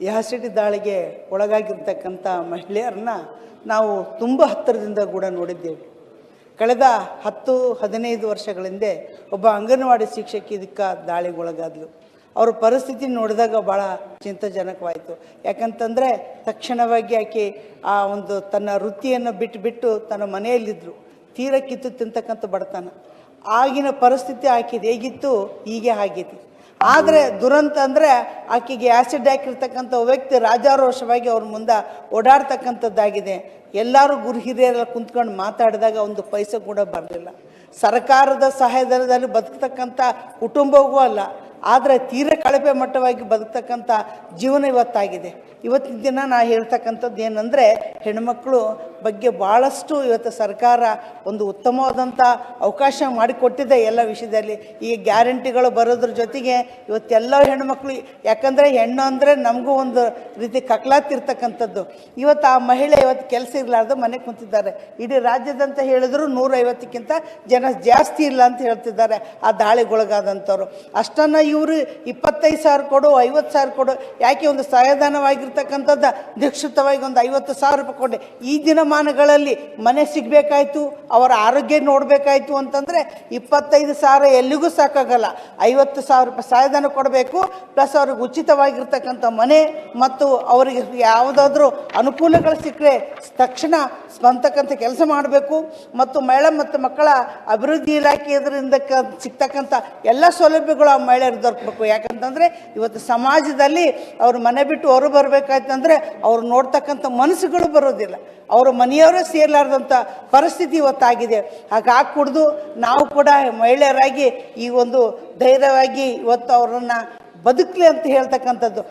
Acid ದಾಳಿಗೆ ಒಳಗಾಗಿರ್ತಕ್ಕಂಥ ಮಹಿಳೆಯರನ್ನ ನಾವು ತುಂಬ ಹತ್ತಿರದಿಂದ ಕೂಡ ನೋಡಿದ್ದೇವೆ. ಕಳೆದ 10-15 ವರ್ಷಗಳ ಹಿಂದೆ ಒಬ್ಬ ಅಂಗನವಾಡಿ ಶಿಕ್ಷಕಿ ಇದಕ್ಕೆ ದಾಳಿಗೊಳಗಾದ್ಲು. ಅವ್ರ ಪರಿಸ್ಥಿತಿ ನೋಡಿದಾಗ ಭಾಳ ಚಿಂತಾಜನಕವಾಯಿತು. ಯಾಕಂತಂದರೆ ತಕ್ಷಣವಾಗಿ ಆಕೆ ಆ ಒಂದು ತನ್ನ ವೃತ್ತಿಯನ್ನು ಬಿಟ್ಟು ತನ್ನ ಮನೆಯಲ್ಲಿದ್ದರು. ತೀರ ಕಿತ್ತು ತಿಂತಕ್ಕಂಥ ಬಡತನ. ಆಗಿನ ಪರಿಸ್ಥಿತಿ ಆಕೆದು ಹೇಗಿತ್ತು ಹೀಗೆ ಆಗೈತಿ. ಆದರೆ ದುರಂತ ಅಂದರೆ ಆಕೆಗೆ ಆ್ಯಸಿಡ್ ಹಾಕಿರ್ತಕ್ಕಂಥ ವ್ಯಕ್ತಿ ರಾಜಾರೋಷವಾಗಿ ಅವ್ರ ಮುಂದೆ ಓಡಾಡ್ತಕ್ಕಂಥದ್ದಾಗಿದೆ. ಎಲ್ಲರೂ ಗುರು ಹಿರಿಯರೆಲ್ಲ ಕುಂತ್ಕೊಂಡು ಮಾತಾಡಿದಾಗ ಒಂದು ಪೈಸೆ ಕೂಡ ಬರಲಿಲ್ಲ. ಸರ್ಕಾರದ ಸಹಾಯಧನದಲ್ಲಿ ಬದುಕ್ತಕ್ಕಂಥ ಕುಟುಂಬವೂ ಅಲ್ಲ, ಆದರೆ ತೀರ ಕಳಪೆ ಮಟ್ಟವಾಗಿ ಬದುಕ್ತಕ್ಕಂಥ ಜೀವನ ಇವತ್ತಾಗಿದೆ. ಇವತ್ತಿನ ದಿನ ನಾ ಹೇಳ್ತಕ್ಕಂಥದ್ದು ಏನಂದರೆ, ಹೆಣ್ಮಕ್ಳು ಬಗ್ಗೆ ಭಾಳಷ್ಟು ಇವತ್ತು ಸರ್ಕಾರ ಒಂದು ಉತ್ತಮವಾದಂಥ ಅವಕಾಶ ಮಾಡಿಕೊಟ್ಟಿದೆ ಎಲ್ಲ ವಿಷಯದಲ್ಲಿ. ಈ ಗ್ಯಾರಂಟಿಗಳು ಬರೋದ್ರ ಜೊತೆಗೆ ಇವತ್ತೆಲ್ಲ ಹೆಣ್ಮಕ್ಳು, ಯಾಕಂದರೆ ಹೆಣ್ಣು ಅಂದರೆ ನಮಗೂ ಒಂದು ರೀತಿ ಕಕ್ಲಾತಿರ್ತಕ್ಕಂಥದ್ದು. ಇವತ್ತು ಆ ಮಹಿಳೆ ಇವತ್ತು ಕೆಲಸ ಇರಲಾರ್ದು ಮನೆ ಕುಂತಿದ್ದಾರೆ. ಇಡೀ ರಾಜ್ಯದಂತ ಹೇಳಿದ್ರು 150ಕ್ಕಿಂತ ಜನ ಜಾಸ್ತಿ ಇಲ್ಲ ಅಂತ ಹೇಳ್ತಿದ್ದಾರೆ ಆ ದಾಳಿಗೊಳಗಾದಂಥವ್ರು. ಅಷ್ಟನ್ನು ಇವರು 25,000 ಕೊಡು 50,000 ಕೊಡು, ಯಾಕೆ ಒಂದು ಸಹಾಯಧನವಾಗಿರ್ತಕ್ಕಂಥದ್ದು ದೀಕ್ಷಿತವಾಗಿ ಒಂದು 50,000 ರೂಪಾಯಿ ಕೊಡಿ. ಈ ದಿನಮಾನಗಳಲ್ಲಿ ಮನೆ ಸಿಗಬೇಕಾಯ್ತು, ಅವರ ಆರೋಗ್ಯ ನೋಡಬೇಕಾಯ್ತು ಅಂತಂದರೆ 25,000 ಎಲ್ಲಿಗೂ ಸಾಕಾಗಲ್ಲ. 50,000 ರೂಪಾಯಿ ಸಹಾಯಧನ ಕೊಡಬೇಕು, ಪ್ಲಸ್ ಅವ್ರಿಗೆ ಉಚಿತವಾಗಿರ್ತಕ್ಕಂಥ ಮನೆ ಮತ್ತು ಅವರಿಗೆ ಯಾವುದಾದ್ರೂ ಅನುಕೂಲಗಳು ಸಿಕ್ಕರೆ ತಕ್ಷಣ ಸ್ಪಂದಕ್ಕಂಥ ಕೆಲಸ ಮಾಡಬೇಕು. ಮತ್ತು ಮಹಿಳಾ ಮತ್ತು ಮಕ್ಕಳ ಅಭಿವೃದ್ಧಿ ಇಲಾಖೆ ಇದರಿಂದ ಸಿಗ್ತಕ್ಕಂಥ ಎಲ್ಲ ಸೌಲಭ್ಯಗಳು ಆ ಮಹಿಳೆಯರು ದೊರಕಬೇಕು. ಯಾಕಂತಂದರೆ ಇವತ್ತು ಸಮಾಜದಲ್ಲಿ ಅವ್ರ ಮನೆ ಬಿಟ್ಟು ಹೊರ ಬರಬೇಕಾಯ್ತಂದ್ರೆ ಅವ್ರು ನೋಡ್ತಕ್ಕಂಥ ಮನಸ್ಸುಗಳು ಬರೋದಿಲ್ಲ, ಅವರ ಮನೆಯವರೇ ಸೇರಲಾರ್ದಂಥ ಪರಿಸ್ಥಿತಿ ಇವತ್ತಾಗಿದೆ. ಹಾಗಾಗಿ ಕುಡಿದು ನಾವು ಕೂಡ ಮಹಿಳೆಯರಾಗಿ ಈ ಒಂದು ಧೈರ್ಯವಾಗಿ ಇವತ್ತು ಅವರನ್ನು ಬದುಕಲಿ ಅಂತ ಹೇಳ್ತಕ್ಕಂಥದ್ದು.